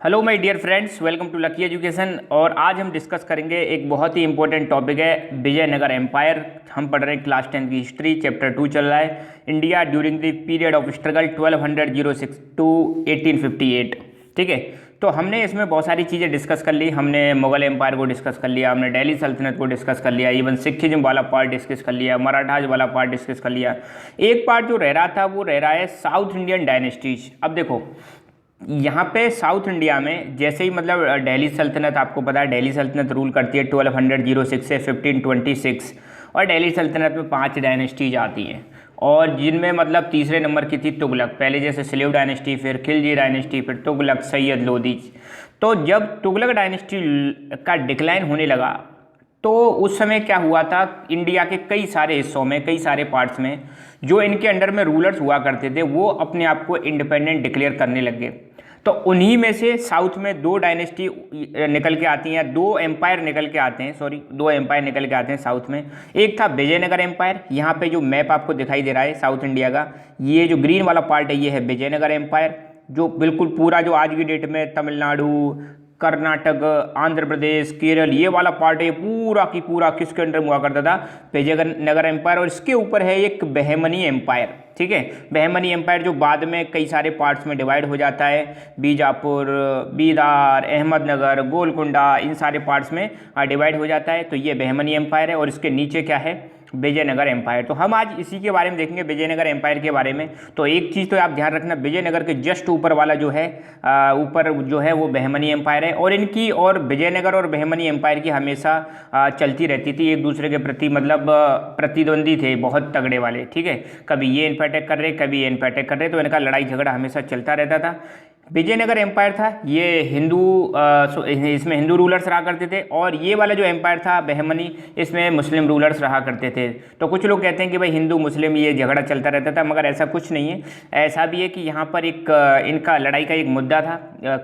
Hello my dear friends, welcome to Lucky Education. और आज हम डिस्कस करेंगे एक बहुत ही इंपॉर्टेंट टॉपिक है विजयनगर एम्पायर। हम पढ़ रहे हैं क्लास 10 की हिस्ट्री, चैप्टर 2 चल रहा है, India during the period of struggle 1206 to 1858। ठीक है, तो हमने इसमें बहुत सारी चीज़ें डिस्कस कर ली। हमने मुगल एम्पायर को डिस्कस कर लिया, हमने दिल्ली सल्तनत को डिस्कस कर लिया, इवन सिखिज्म वाला पार्ट डिस्कस कर लिया, मराठाज वाला पार्ट डिस्कस कर लिया। एक पार्ट जो रह रहा था वो रह रहा है साउथ इंडियन डायनेस्टीज। अब देखो यहाँ पे साउथ इंडिया में जैसे ही मतलब दिल्ली सल्तनत, आपको पता है दिल्ली सल्तनत रूल करती है 1206 से 1526। और दिल्ली सल्तनत में 5 डायनेस्टीज आती हैं, और जिनमें मतलब तीसरे नंबर की थी तुगलक। पहले जैसे स्लेव डायनेस्टी, फिर खिलजी डायनेस्टी, फिर तुगलक, सैयद, लोधी। तो जब तुगलक डायनेस्टी का डिक्लाइन होने लगा तो उस समय क्या हुआ था, इंडिया के कई सारे हिस्सों में, कई सारे पार्ट्स में जो इनके अंडर में रूलर्स हुआ करते थे वो अपने आप को इंडिपेंडेंट डिक्लेयर करने लगे। तो उन्हीं में से साउथ में 2 डायनेस्टी निकल के आती हैं, 2 एम्पायर निकल के आते हैं, 2 एम्पायर निकल के आते हैं साउथ में। एक था विजयनगर एम्पायर। यहाँ पे जो मैप आपको दिखाई दे रहा है साउथ इंडिया का, ये जो ग्रीन वाला पार्ट है ये है विजयनगर एम्पायर, जो बिल्कुल पूरा जो आज की डेट में तमिलनाडु, कर्नाटक, आंध्र प्रदेश, केरल, ये वाला पार्ट है, पूरा की पूरा किसके अंडर हुआ करता था, विजयनगर एम्पायर। और इसके ऊपर है एक बहमनी एम्पायर। ठीक है, बहमनी एम्पायर जो बाद में कई सारे पार्ट्स में डिवाइड हो जाता है, बीजापुर, बीदार, अहमदनगर, गोलकुंडा, इन सारे पार्ट्स में डिवाइड हो जाता है। तो ये बहमनी एम्पायर है, और इसके नीचे क्या है, विजयनगर एम्पायर। तो हम आज इसी के बारे में देखेंगे, विजयनगर एम्पायर के बारे में। तो एक चीज़ तो आप ध्यान रखना, विजयनगर के जस्ट ऊपर वाला जो है, ऊपर जो है वो बहमनी एम्पायर है। और इनकी और विजयनगर और बहमनी एम्पायर की हमेशा चलती रहती थी, एक दूसरे के प्रति मतलब प्रतिद्वंदी थे, बहुत तगड़े वाले। ठीक है, कभी ये इन पर अटैक कर रहे, कभी ये इन पर अटैक कर रहे, तो इनका लड़ाई झगड़ा हमेशा चलता रहता था। विजयनगर एम्पायर था ये हिंदू, इसमें हिंदू रूलर्स रहा करते थे। और ये वाला जो एम्पायर था बहमनी, इसमें मुस्लिम रूलर्स रहा करते थे। तो कुछ लोग कहते हैं कि भाई हिंदू मुस्लिम ये झगड़ा चलता रहता था, मगर ऐसा कुछ नहीं है। ऐसा भी है कि यहाँ पर एक इनका लड़ाई का एक मुद्दा था।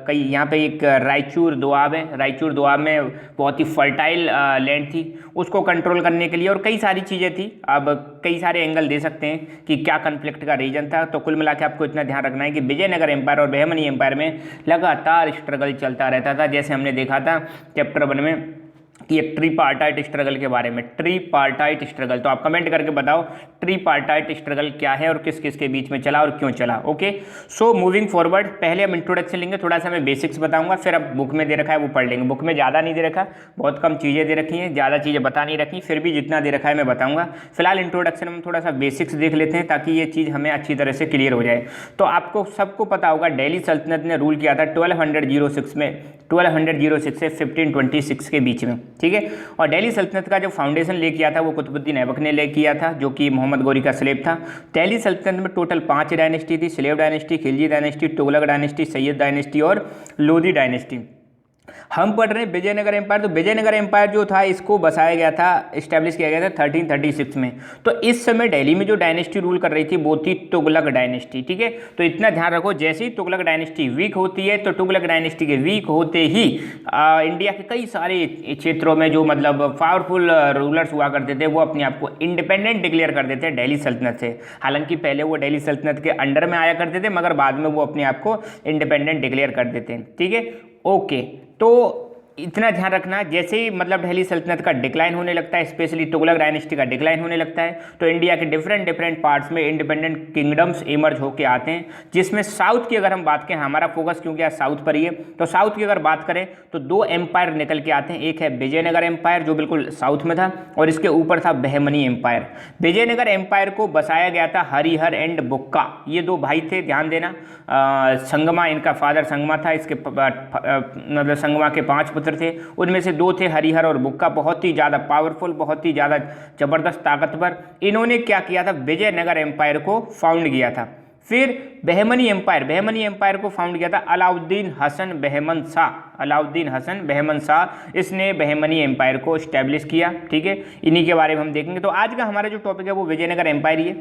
कई यहाँ पे एक रायचूर दोआब है, रायचूर दोआब में बहुत ही फर्टाइल लैंड थी, उसको कंट्रोल करने के लिए और कई सारी चीज़ें थी। अब कई सारे एंगल दे सकते हैं कि क्या कन्फ्लिक्ट का रीजन था। तो कुल मिला के आपको इतना ध्यान रखना है कि विजयनगर एम्पायर और बहमनी एम्पायर में लगातार स्ट्रगल चलता रहता था। जैसे हमने देखा था चैप्टर 1 में कि एक ट्रीपार्टाइट स्ट्रगल के बारे में, ट्रीपार्टाइट स्ट्रगल। तो आप कमेंट करके बताओ ट्रीपार्टाइट स्ट्रगल क्या है और किस किस के बीच में चला और क्यों चला। ओके, सो मूविंग फॉरवर्ड, पहले हम इंट्रोडक्शन लेंगे, थोड़ा सा मैं बेसिक्स बताऊंगा, फिर अब बुक में दे रखा है वो पढ़ लेंगे। बुक में ज़्यादा नहीं दे रखा, बहुत कम चीज़ें दे रखी हैं, ज़्यादा चीज़ें बता नहीं रखी, फिर भी जितना दे रखा है मैं बताऊँगा। फिलहाल इंट्रोडक्शन में थोड़ा सा बेसिक्स देख लेते हैं ताकि ये चीज़ हमें अच्छी तरह से क्लियर हो जाए। तो आपको सबको पता होगा दिल्ली सल्तनत ने रूल किया था 1206 में, 1206 से 1526 के बीच में। ठीक है, और दिल्ली सल्तनत का जो फाउंडेशन ले किया था वो कुतुबुद्दीन ऐबक ने ले किया था, जो कि मोहम्मद गौरी का स्लेव था। दिल्ली सल्तनत में टोटल 5 डायनेस्टी थी, slave dynasty, Khilji dynasty, Tughlaq dynasty, Syed dynasty और लोधी डायनेस्टी। हम पढ़ रहे हैं विजयनगर एम्पायर। तो विजयनगर एम्पायर जो था इसको बसाया गया था, इस्टेब्लिश किया गया था 1336 में। तो इस समय दिल्ली में जो डायनेस्टी रूल कर रही थी वो थी तुगलक डायनेस्टी। ठीक है, तो इतना ध्यान रखो, जैसे ही तुगलक डायनेस्टी वीक होती है तो तुगलक डायनेस्टी के वीक होते ही इंडिया के कई सारे क्षेत्रों में जो मतलब पावरफुल रूलर्स हुआ करते थे वो अपने आप को इंडिपेंडेंट डिक्लेयर कर देते हैं दिल्ली सल्तनत से। हालांकि पहले वो दिल्ली सल्तनत के अंडर में आया करते थे, मगर बाद में वो अपने आप को इंडिपेंडेंट डिक्लेयर कर देते हैं। ठीक है, ओके, तो इतना ध्यान रखना, जैसे ही मतलब दिल्ली सल्तनत का डिक्लाइन होने लगता है, स्पेशली तुगलक डायनेस्टी का डिक्लाइन होने लगता है, तो इंडिया के डिफरेंट पार्ट्स में इंडिपेंडेंट किंगडम्स इमर्ज होकर आते हैं। जिसमें साउथ की अगर हम बात करें, हमारा फोकस क्योंकि आज साउथ पर ही है, तो साउथ की अगर बात करें तो 2 एम्पायर निकल के आते हैं। एक है विजयनगर एम्पायर जो बिल्कुल साउथ में था, और इसके ऊपर था बहमनी एम्पायर। विजयनगर एम्पायर को बसाया गया था हरिहर एंड बुक्का, ये 2 भाई थे, ध्यान देना। संगमा, इनका फादर संगमा था, इसके मतलब संगमा के 5 पुत्र थे, उनमें से 2 थे हरिहर और बुक्का, बहुत ही ज़्यादा पावरफुल, बहुत ही ज़्यादा ज़बरदस्त ताकतवर। इन्होंने क्या किया था, विजयनगर एम्पायर को फाउंड किया था। फिर बहमनी एम्पायर को फाउंड किया था अलाउद्दीन हसन बहमन शाह, अलाउद्दीन हसन बहमन शाह, इसने बहमनी एम्पायर को इस्टेब्लिश किया। ठीक है, इन्हीं के बारे में हम देखेंगे। तो आज का हमारा जो टॉपिक है वो विजयनगर एम्पायर ही है।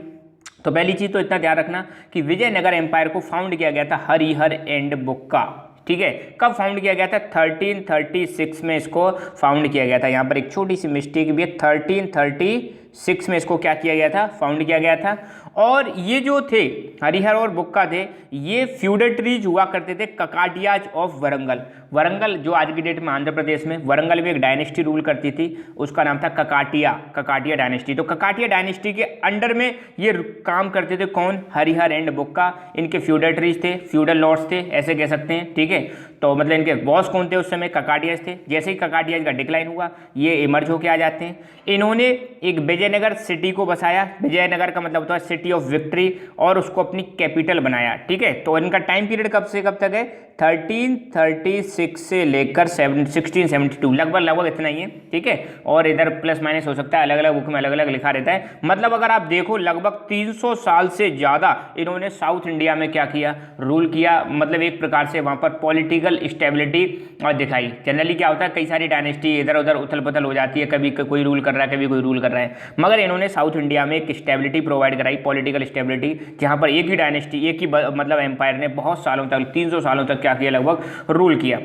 तो पहली चीज़ तो इतना ध्यान रखना कि विजयनगर एम्पायर को फाउंड किया गया था हरिहर एंड बुक्का। ठीक है, कब फाउंड किया गया था, 1336 में इसको फाउंड किया गया था। यहाँ पर एक छोटी सी मिस्टेक भी है, 1336 में इसको क्या किया गया था, फाउंड किया गया था। और ये जो थे हरिहर और बुक्का थे, ये फ्यूडेटरीज हुआ करते थे ककाटियाज ऑफ वरंगल। वरंगल जो आज की डेट में आंध्र प्रदेश में, वरंगल में एक डायनेस्टी रूल करती थी, उसका नाम था ककाटिया डायनेस्टी। तो ककाटिया डायनेस्टी के अंडर में ये काम करते थे कौन? हरिहर एंड बुक्का। इनके फ्यूडेटरीज थे, फ्यूडल लॉर्ड्स थे, ऐसे कह सकते हैं, ठीक है। तो मतलब इनके बॉस कौन थे उस समय? ककाटियाज थे। जैसे ही ककाटियाज का डिक्लाइन हुआ, ये इमर्ज होके आ जाते हैं। इन्होंने एक विजयनगर सिटी को बसाया, विजयनगर का मतलब होता है सिटी ऑफ विक्ट्री, और उसको अपनी कैपिटल बनाया, ठीक है। तो इनका टाइम पीरियड कब से कब तक है? 1336 से लेकर 1672, लगभग इतना ही है, ठीक है। और इधर प्लस माइनस हो सकता है, अलग अलग बुक में अलग अलग लिखा रहता है। मतलब अगर आप देखो लगभग 300 साल से ज़्यादा इन्होंने साउथ इंडिया में क्या किया? रूल किया। मतलब एक प्रकार से वहाँ पर पॉलिटिकल स्टेबिलिटी दिखाई। जनरली क्या होता है, कई सारी डायनेस्टी इधर उधर उथल पुथल हो जाती है, कभी कोई रूल कर रहा है, कभी कोई रूल कर रहा है, मगर इन्होंने साउथ इंडिया में एक स्टेबिलिटी प्रोवाइड कराई, पॉलिटिकल स्टेबिलिटी, जहाँ पर एक ही डायनेस्टी, एक ही मतलब एम्पायर ने बहुत सालों तक, 300 सालों तक क्या किया? लगभग रूल किया,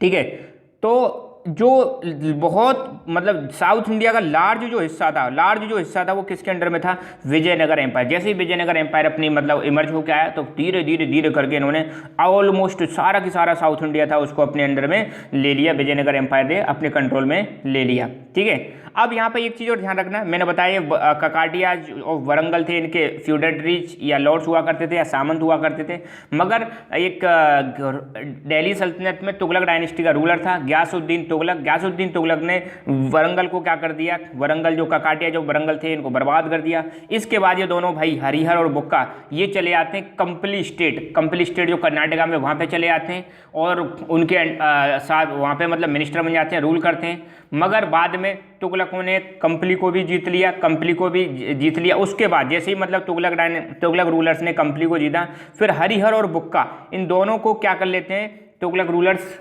ठीक है। तो जो बहुत मतलब साउथ इंडिया का लार्ज जो हिस्सा था वो किसके अंडर में था? विजयनगर एम्पायर। जैसे ही विजयनगर एम्पायर अपनी मतलब इमर्ज होकर आया, तो धीरे धीरे करके इन्होंने ऑलमोस्ट सारा की सारा साउथ इंडिया था उसको अपने अंडर में ले लिया, विजयनगर एम्पायर ने अपने कंट्रोल में ले लिया, ठीक है। अब यहाँ पे एक चीज़ और ध्यान रखना, मैंने बताया ककाटियाज और वरंगल थे, इनके फ्यूडेटरीज या लॉर्ड्स हुआ करते थे या सामंत हुआ करते थे। मगर एक दिल्ली सल्तनत में तुगलक डायनेस्टी का रूलर था गयासुद्दीन तुगलक ने वरंगल को क्या कर दिया? वरंगल जो ककाटिया जो वरंगल थे, इनको बर्बाद कर दिया। इसके बाद ये दोनों भाई हरिहर और बुक्का ये चले आते हैं कंपली स्टेट जो कर्नाटका में, वहाँ पे चले आते हैं और उनके साथ वहाँ पे मतलब मिनिस्टर बन जाते हैं, रूल करते हैं। मगर बाद में तुगलकों ने कंपली को भी जीत लिया। उसके बाद जैसे ही मतलब तुगलक रूलर्स ने कंपली को जीता, फिर हरिहर और बुक्का इन दोनों को क्या कर लेते हैं? तुगलक रूलर्स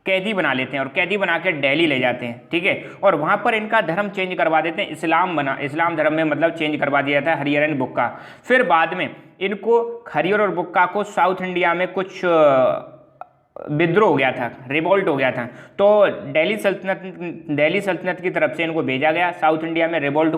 कैदी बना लेते हैं और कैदी बना के दिल्ली ले जाते हैं, ठीक है। और वहाँ पर इनका धर्म चेंज करवा देते हैं, इस्लाम धर्म में मतलब चेंज करवा दिया था हरिहर एंड बुक्का। फिर बाद में इनको हरिहर और बुक्का को साउथ इंडिया में कुछ विद्रोह हो गया था, रिवोल्ट हो गया था, तो दिल्ली सल्तनत की तरफ से इनको भेजा गया साउथ इंडिया में रिवोल्ट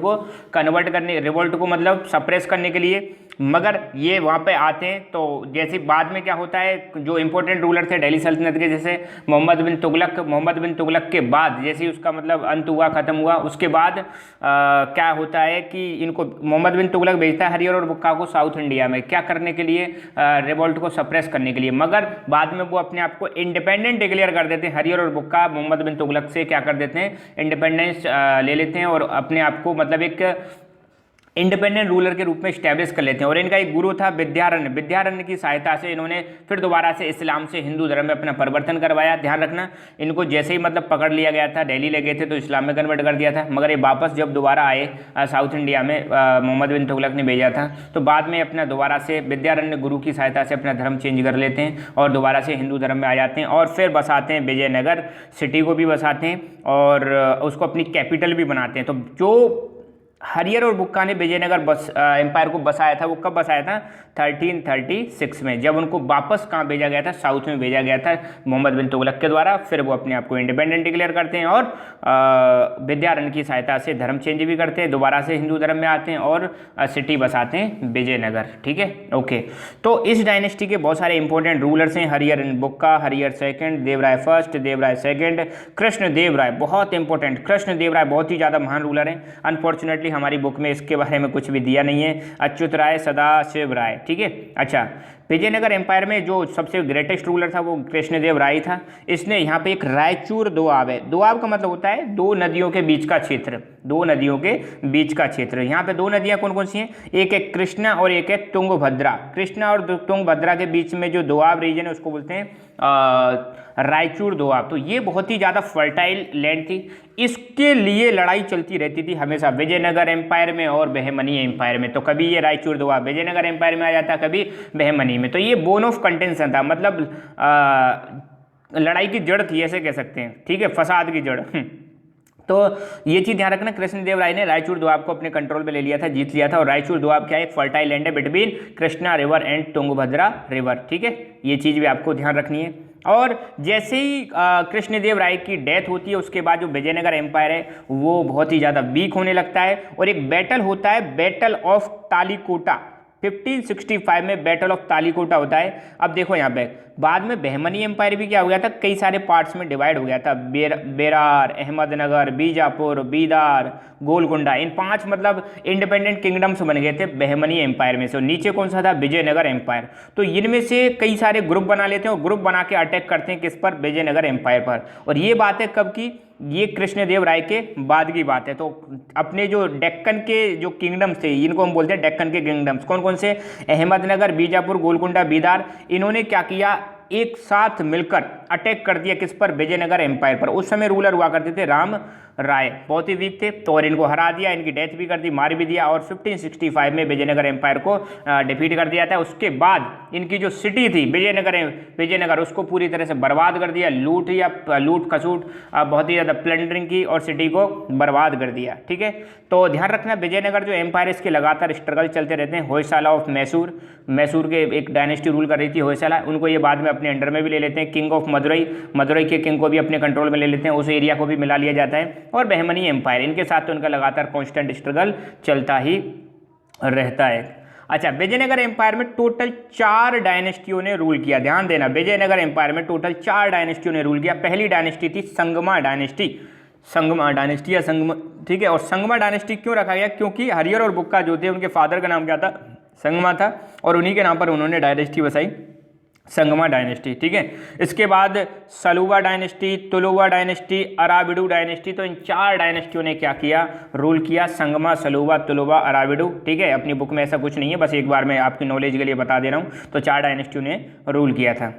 को मतलब सप्रेस करने के लिए। मगर ये वहाँ पे आते हैं, तो जैसे बाद में क्या होता है, जो इंपॉर्टेंट रूलर थे दिल्ली सल्तनत के, जैसे मोहम्मद बिन तुगलक के बाद जैसे ही उसका मतलब अंत हुआ, ख़त्म हुआ, उसके बाद क्या होता है कि इनको मोहम्मद बिन तुगलक भेजता है हरिहर और बुक्का को साउथ इंडिया में क्या करने के लिए? रिवोल्ट को सप्रेस करने के लिए। मगर बाद में वो अपने आप को इंडिपेंडेंट डिक्लेयर कर देते हैं। हरिहर और बुक्का मोहम्मद बिन तुगलक से क्या कर देते हैं? इंडिपेंडेंस ले लेते हैं और अपने आप को मतलब एक इंडिपेंडेंट रूलर के रूप में स्टैब्लिश कर लेते हैं। और इनका एक गुरु था विद्यारण्य की सहायता से इन्होंने फिर दोबारा से इस्लाम से हिंदू धर्म में अपना परिवर्तन करवाया। ध्यान रखना, इनको जैसे ही मतलब पकड़ लिया गया था, दिल्ली ले गए थे तो इस्लाम में कन्वर्ट कर दिया था। मगर ये वापस जब दोबारा आए साउथ इंडिया में, मोहम्मद बिन तुगलक ने भेजा था, तो बाद में अपना दोबारा से विद्यारण्य गुरु की सहायता से अपना धर्म चेंज कर लेते हैं और दोबारा से हिंदू धर्म में आ जाते हैं। और फिर बसाते हैं विजयनगर सिटी को भी बसाते हैं और उसको अपनी कैपिटल भी बनाते हैं। तो जो हरिहर और बुक्का ने विजयनगर एम्पायर को बसाया था, वो कब बसाया था? 1336 में, जब उनको वापस कहाँ भेजा गया था? साउथ में भेजा गया था मोहम्मद बिन तुगलक के द्वारा। फिर वो अपने आप को इंडिपेंडेंट डिक्लेयर करते हैं और विद्यारण्य की सहायता से धर्म चेंज भी करते हैं, दोबारा से हिंदू धर्म में आते हैं और सिटी बसाते हैं विजयनगर, ठीक है, ओके। तो इस डायनेस्टी के बहुत सारे इंपॉर्टेंट रूलर्स हैं, Harihar and Bukka, Harihar second, Devaraya first, Devaraya second, Krishnadevaraya बहुत इंपॉर्टेंट, कृष्णदेवराय बहुत ही ज़्यादा महान रूलर हैं। अनफॉर्चुनेटली हमारी बुक में इसके बारे में कुछ भी दिया नहीं है। अच्युत राय, सदाशिव राय, ठीक है। अच्छा, विजयनगर एम्पायर में जो सबसे ग्रेटेस्ट रूलर था वो कृष्णदेव राय था। इसने यहाँ पे एक रायचूर दोआब है, दोआब का मतलब होता है दो नदियों के बीच का क्षेत्र, दो नदियों के बीच का क्षेत्र। यहाँ पे दो नदियाँ कौन कौन सी हैं? एक है कृष्णा और एक है तुंगभद्रा। कृष्णा और तुंगभद्रा के बीच में जो दोआब रीजन है उसको बोलते हैं रायचूर दोआब। तो ये बहुत ही ज़्यादा फर्टाइल लैंड थी, इसके लिए लड़ाई चलती रहती थी हमेशा विजयनगर एम्पायर में और बहमनी एम्पायर में। तो कभी ये रायचूर दोआब विजयनगर एम्पायर में आ जाता, कभी बहमनी में। तो ये बोन ऑफ कंटेंशन था, मतलब लड़ाई की जड़ थी, ऐसे कह सकते हैं, ठीक है, फसाद की जड़। तो ये चीज़ ध्यान रखना, कृष्णदेव राय ने रायचूर दोआब को अपने कंट्रोल में ले लिया था, जीत लिया था। और रायचूर दोआब क्या है? एक फर्टाइल लैंड है between Krishna river and Tungabhadra river, ठीक है, ये चीज़ भी आपको ध्यान रखनी है। और जैसे ही कृष्णदेव राय की डेथ होती है उसके बाद जो विजयनगर एम्पायर है वो बहुत ही ज़्यादा वीक होने लगता है और एक बैटल होता है, बैटल ऑफ तालीकोटा। 1565 में बैटल ऑफ तालीकोटा होता है। अब देखो यहाँ पे बाद में बहमनी एम्पायर भी क्या हो गया था, कई सारे पार्ट्स में डिवाइड हो गया था। बेरार, अहमदनगर, बीजापुर, बीदार, गोलकुंडा, इन 5 मतलब इंडिपेंडेंट किंगडम्स बन गए थे बहमनी एम्पायर में से। और नीचे कौन सा था, विजयनगर एम्पायर। तो इनमें से कई सारे ग्रुप बना लेते हैं और ग्रुप बना के अटैक करते हैं किस पर, विजयनगर एम्पायर पर। और ये बात है कब की, ये कृष्णदेव राय के बाद की बात है। तो अपने जो डेक्कन के जो किंगडम्स थे इनको हम बोलते हैं डेक्कन के किंगडम्स। कौन कौन से, अहमदनगर, बीजापुर, गोलकुंडा, बीदार, इन्होंने क्या किया, एक साथ मिलकर अटैक कर दिया किस पर, विजयनगर एम्पायर पर। उस समय रूलर हुआ करते थे राम राय, बहुत ही वीक थे, तो और इनको हरा दिया, इनकी डेथ भी कर दी, मार भी दिया और 1565 में विजयनगर एम्पायर को डिफीट कर दिया था। उसके बाद इनकी जो सिटी थी विजयनगर उसको पूरी तरह से बर्बाद कर दिया, लूट खसूट बहुत ही ज़्यादा प्लंडरिंग की और सिटी को बर्बाद कर दिया। ठीक है, तो ध्यान रखना विजयनगर जो एम्पायर इसके लगातार स्ट्रगल चलते रहते हैं। होयसाला ऑफ मैसूर के एक डायनेस्टी रूल कर रही थी होयसाला, उनको ये बाद में अपने अंडर में भी ले लेते हैं। किंग ऑफ मदुरई के किंग को भी अपने कंट्रोल में ले लेते हैं, उस एरिया को भी मिला लिया जाता है। और बहमनी एम्पायर, इनके साथ तो उनका लगातार कांस्टेंट स्ट्रगल चलता ही रहता है। अच्छा, विजयनगर एम्पायर में टोटल 4 डायनेस्टियों ने रूल किया। ध्यान देना, विजयनगर एम्पायर में टोटल 4 डायनेस्टियों ने रूल किया। पहली डायनेस्टी थी संगमा डायनेस्टी या संगमा, ठीक है। और संगमा डायनेस्टी क्यों रखा गया, क्योंकि हरिहर और बुक्का जो थे उनके फादर का नाम क्या था, संगमा था, और उन्हीं के नाम पर उन्होंने डायनेस्टी बसाई, संगमा डायनेस्टी। ठीक है, इसके बाद Saluva dynasty, Tuluva dynasty, Aravidu dynasty. तो इन 4 डायनेस्टियों ने क्या किया, रूल किया, संगमा, सलुवा, तुलुवा, अराविडू। ठीक है, अपनी बुक में ऐसा कुछ नहीं है, बस एक बार मैं आपकी नॉलेज के लिए बता दे रहा हूँ। तो 4 डायनेस्टियों ने रूल किया था।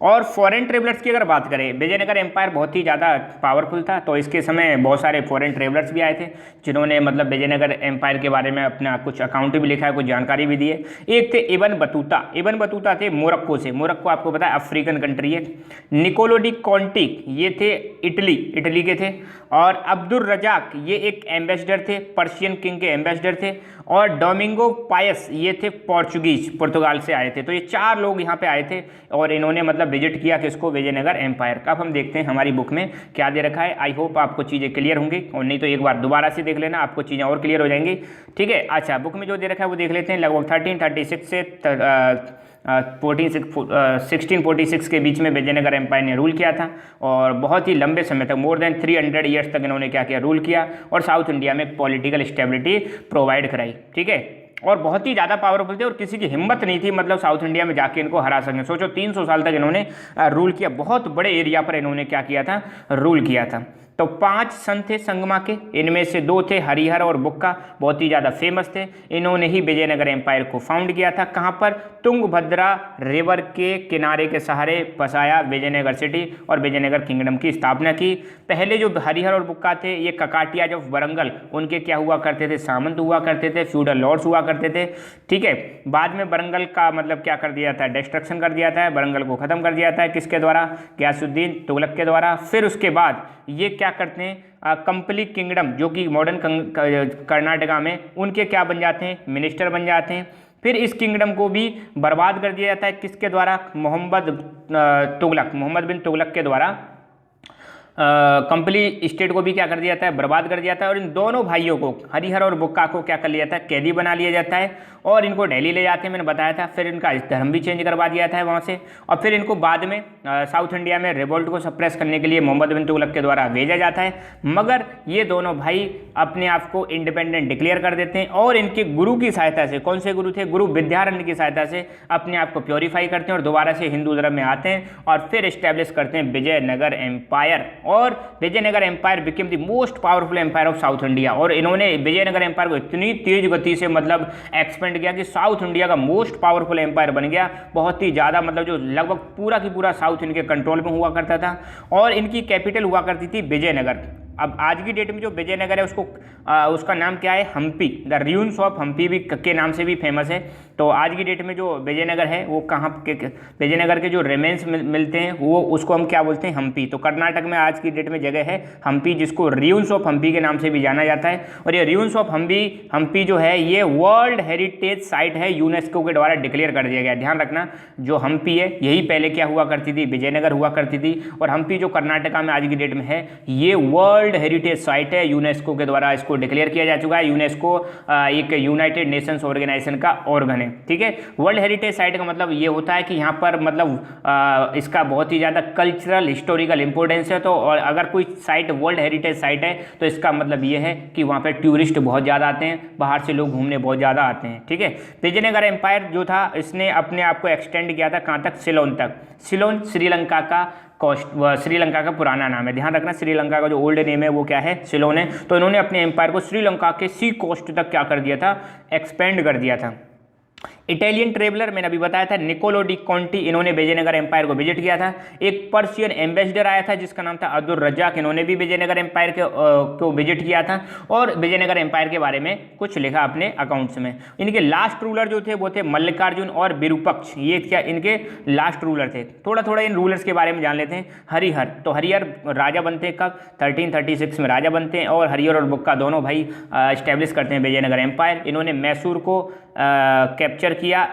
और फॉरेन ट्रेवलर्स की अगर बात करें, विजयनगर एम्पायर बहुत ही ज़्यादा पावरफुल था, तो इसके समय बहुत सारे फॉरेन ट्रेवलर्स भी आए थे जिन्होंने मतलब विजयनगर एम्पायर के बारे में अपना कुछ अकाउंट भी लिखा है, कुछ जानकारी भी दी है। एक थे इबन बतूता थे मोरक्को से, मोरक्को आपको पता है अफ्रीकन कंट्री है। निकोलो डी कॉन्टी ये थे इटली के थे। और अब्दुल रजाक ये एक एम्बेसडर थे, पर्शियन किंग के एम्बेसडर थे। और डोमिंगो पायस ये थे पुर्तगाल से आए थे। तो ये 4 लोग यहाँ पे आए थे और इन्होंने मतलब विजिट किया किसको, विजयनगर एम्पायर का। अब हम देखते हैं हमारी बुक में क्या दे रखा है। आई होप आपको चीज़ें क्लियर होंगी, और नहीं तो एक बार दोबारा से देख लेना, आपको चीज़ें और क्लियर हो जाएंगी। ठीक है, अच्छा, बुक में जो दे रखा है वो देख लेते हैं। लगभग 1336 से 1646 के बीच में विजयनगर एम्पायर ने रूल किया था, और बहुत ही लंबे समय तक, मोर देन 300 ईयर्स तक इन्होंने क्या किया, रूल किया, और साउथ इंडिया में पॉलिटिकल स्टेबिलिटी प्रोवाइड कराई। ठीक है, और बहुत ही ज़्यादा पावरफुल थे और किसी की हिम्मत नहीं थी मतलब साउथ इंडिया में जाके इनको हरा सकें। सोचो 300 साल तक इन्होंने रूल किया, बहुत बड़े एरिया पर इन्होंने क्या किया था, रूल किया था। तो 5 सन थे संगमा के, इनमें से 2 थे हरिहर और बुक्का, बहुत ही ज़्यादा फेमस थे। इन्होंने ही विजयनगर एम्पायर को फाउंड किया था। कहाँ पर, तुंगभद्रा रिवर के किनारे के सहारे बसाया विजयनगर सिटी और विजयनगर किंगडम की स्थापना की। पहले जो हरिहर और बुक्का थे ये ककाटियाज ऑफ वरंगल, उनके क्या हुआ करते थे, सामंत हुआ करते थे, फ्यूडल लॉर्ड्स हुआ करते थे। ठीक है, बाद में वरंगल का मतलब क्या कर दिया था, डिस्ट्रक्शन कर दिया था, वरंगल को ख़त्म कर दिया था, किसके द्वारा, गयासुद्दीन तुगलक के द्वारा। फिर उसके बाद ये क्या करते हैं, कंपली किंगडम जो कि मॉडर्न कर्नाटका में, उनके क्या बन जाते हैं, मिनिस्टर बन जाते हैं। फिर इस किंगडम को भी बर्बाद कर दिया जाता है, किसके द्वारा, मोहम्मद बिन तुगलक के द्वारा कंपली स्टेट को भी क्या कर दिया जाता है, बर्बाद कर दिया जाता है। और इन दोनों भाइयों को, हरिहर और बुक्का को क्या कर लिया जाता है, कैदी बना लिया जाता है और इनको दिल्ली ले जाते हैं, मैंने बताया था। फिर इनका धर्म भी चेंज करवा दिया जाता है वहाँ से, और फिर इनको बाद में साउथ इंडिया में रिवोल्ट को सप्रेस करने के लिए मोहम्मद बिन तुगलक के द्वारा भेजा जाता है। मगर ये दोनों भाई अपने आप को इंडिपेंडेंट डिक्लेयर कर देते हैं और इनके गुरु की सहायता से, कौन से गुरु थे, गुरु विद्यारण्य की सहायता से अपने आप को प्योरीफाई करते हैं और दोबारा से हिंदू धर्म में आते हैं और फिर इस्टेब्लिश करते हैं विजयनगर एम्पायर। और Vijayanagar empire became the most powerful empire of South India. और इन्होंने विजयनगर एम्पायर को इतनी तेज गति से मतलब एक्सपेंड किया कि साउथ इंडिया का मोस्ट पावरफुल एम्पायर बन गया। बहुत ही ज़्यादा मतलब जो लगभग पूरा की पूरा साउथ इनके कंट्रोल में हुआ करता था और इनकी कैपिटल हुआ करती थी विजयनगर। अब आज की डेट में जो विजयनगर है उसका नाम क्या है, हम्पी, द र्यून्स ऑफ हम्पी भी के नाम से भी फेमस है। तो आज की डेट में जो विजयनगर है वो कहाँ के, विजयनगर के जो रेमेन्स मिलते हैं वो उसको हम क्या बोलते हैं, हम्पी। तो कर्नाटक में आज की डेट में जगह है हम्पी, जिसको र्यून्स ऑफ हम्पी के नाम से भी जाना जाता है। और ये र्यून्स ऑफ हम्पी जो है ये वर्ल्ड हेरिटेज साइट है, यूनेस्को के द्वारा डिक्लेयर कर दिया गया। ध्यान रखना, जो हम्पी है यही पहले क्या हुआ करती थी, विजयनगर हुआ करती थी। और हम्पी जो कर्नाटका में आज की डेट में है ये वर्ल्ड हेरिटेज साइट है, यूनेस्को के द्वारा इसको डिक्लेयर किया जा चुका है। यूनेस्को एक यूनाइटेड नेशंस ऑर्गेनाइजेशन का ऑर्गन है, ठीक है। वर्ल्ड हेरिटेज साइट का मतलब ये होता है कि यहाँ पर मतलब इसका बहुत ही ज़्यादा कल्चरल हिस्टोरिकल इंपॉर्टेंस है। तो और अगर कोई साइट वर्ल्ड हेरिटेज साइट है तो इसका मतलब ये है कि वहाँ पर टूरिस्ट बहुत ज़्यादा आते हैं, बाहर से लोग घूमने बहुत ज़्यादा आते हैं, ठीक है। विजयनगर एम्पायर जो था इसने अपने आप को एक्सटेंड किया था कहाँ तक, सिलोन तक। सिलोन श्रीलंका का श्रीलंका का पुराना नाम है। ध्यान रखना, श्रीलंका का जो ओल्ड नेम है वो क्या है, सिलोन है। तो इन्होंने अपने एम्पायर को श्रीलंका के सी कोस्ट तक क्या कर दिया था, एक्सपेंड कर दिया था। इटालियन ट्रेवलर मैंने अभी बताया था, निकोलो डी कॉन्टी, इन्होंने विजयनगर एम्पायर को विजिट किया था। एक पर्शियन एम्बेसडर आया था जिसका नाम था अब्दुल रज्जाक, इन्होंने भी विजयनगर एम्पायर को विजिट किया था और विजयनगर एम्पायर के बारे में कुछ लिखा अपने अकाउंट्स में। इनके लास्ट रूलर जो थे वो थे मल्लिकार्जुन और विरूपक्ष, ये क्या इनके लास्ट रूलर थे। थोड़ा थोड़ा इन रूलर्स के बारे में जान लेते हैं। हरिहर, तो हरिहर राजा बनते हैं कब, 1336 में राजा बनते हैं और हरिहर और बुक्का दोनों भाई इस्टेब्लिश करते हैं विजयनगर एम्पायर। इन्होंने मैसूर को कैप्चर किया,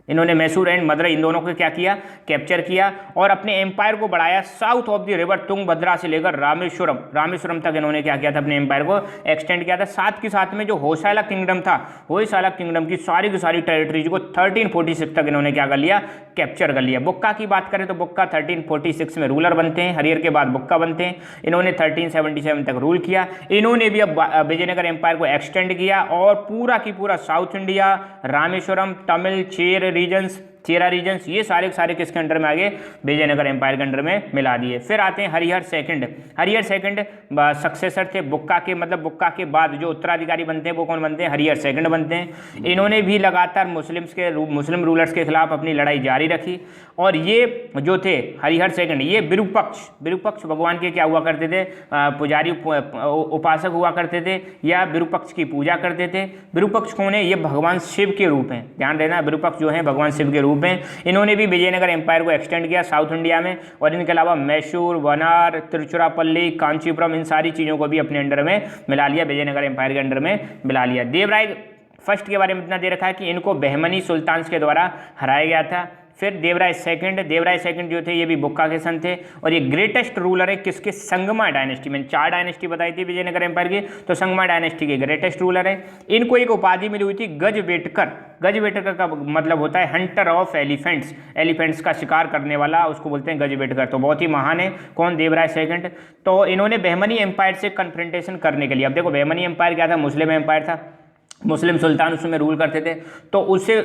इन्होंने मैसूर एंड मदुरई इन दोनों को क्या किया, कैप्चर किया और अपने एम्पायर को बढ़ाया south of the river Tungabhadra से लेकर रामेश्वरम तक इन्होंने क्या किया था, अपने एम्पायर को एक्सटेंड किया था। साथ के साथ में जो होयसाला किंगडम था, होयसाला किंगडम की सारी टेरिटरीज को 1346 तक इन्होंने क्या कर लिया, कैप्चर कर लिया। बुक्का की बात करें तो बुक्का 1346 में रूलर बनते हैं, हरिहर के बाद बुक्का बनते हैं। इन्होंने 1377 तक रूल किया। इन्होंने भी अब विजयनगर एम्पायर को एक्सटेंड किया और पूरा की पूरा साउथ इंडिया, रामेश्वरम, तमिल, चेरा रीजन्स ये सारे किसके अंडर में आ गए, विजयनगर एम्पायर के अंडर में मिला दिए। फिर आते हैं हरिहर सेकंड सक्सेसर थे बुक्का के, मतलब बुक्का के बाद जो उत्तराधिकारी बनते हैं वो कौन बनते हैं, हरिहर सेकंड बनते हैं। इन्होंने भी लगातार मुस्लिम रूलर्स के खिलाफ अपनी लड़ाई जारी रखी और ये जो थे हरिहर सेकंड, ये विरूपक्ष भगवान के क्या हुआ करते थे, पुजारी उपासक हुआ करते थे या विरूपक्ष की पूजा करते थे। विरूपक्ष कौन है, ये भगवान शिव के रूप हैं, ध्यान देना, विरूपक्ष जो है भगवान शिव के रूप में। इन्होंने भी विजयनगर एम्पायर को एक्सटेंड किया साउथ इंडिया में और इनके अलावा मैसूर, वनार, तिरुचिरापल्ली, कांचीपुरम इन सारी चीज़ों को भी अपने अंडर में मिला लिया, विजयनगर एम्पायर के अंडर में मिला लिया। देवराय फर्स्ट के बारे में इतना दे रखा है कि इनको बहमनी सुल्तान के द्वारा हराया गया था। फिर देवराय सेकंड जो थे ये भी बुक्का के सन थे और ये ग्रेटेस्ट रूलर है किसके, संगमा डायनेस्टी में। 4 डायनेस्टी बताई थी विजयनगर एम्पायर की, तो संगमा डायनेस्टी के ग्रेटेस्ट रूलर है। इनको एक उपाधि मिली हुई थी गजवेटकर का मतलब होता है हंटर ऑफ एलिफेंट्स का शिकार करने वाला, उसको बोलते हैं गजवेटकर। तो बहुत ही महान है कौन, देवराय सेकंड। तो इन्होंने बहमनी एम्पायर से कन्फ्रंटेशन करने के लिए, अब देखो बहमनी एम्पायर क्या था, मुस्लिम एम्पायर था, मुस्लिम सुल्तान उसमें रूल करते थे। तो उससे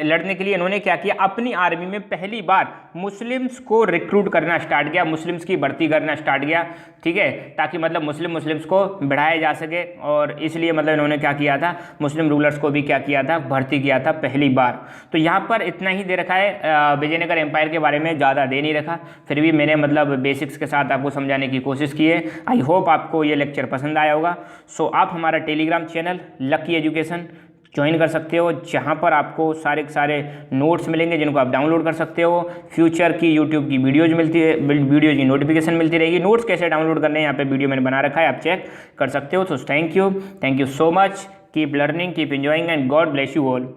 लड़ने के लिए इन्होंने क्या किया, अपनी आर्मी में पहली बार मुस्लिम्स को रिक्रूट करना स्टार्ट किया, मुस्लिम्स की भर्ती करना स्टार्ट किया, ठीक है, ताकि मतलब मुस्लिम्स को बढ़ाया जा सके। और इसलिए मतलब इन्होंने क्या किया था, मुस्लिम रूलर्स को भी क्या किया था, भर्ती किया था पहली बार। तो यहाँ पर इतना ही दे रखा है, विजयनगर एम्पायर के बारे में ज़्यादा दे नहीं रखा, फिर भी मैंने मतलब बेसिक्स के साथ आपको समझाने की कोशिश की है। आई होप आपको ये लेक्चर पसंद आया होगा। सो आप हमारा Telegram channel lucky education join कर सकते हो, जहाँ पर आपको सारे नोट्स मिलेंगे जिनको आप डाउनलोड कर सकते हो। फ्यूचर की यूट्यूब की वीडियोज मिलती है, वीडियोज की नोटिफिकेशन मिलती रहेगी। नोट्स कैसे डाउनलोड करने हैं यहाँ पे वीडियो मैंने बना रखा है, आप चेक कर सकते हो। तो thank you so much, keep learning, keep enjoying and God bless you all.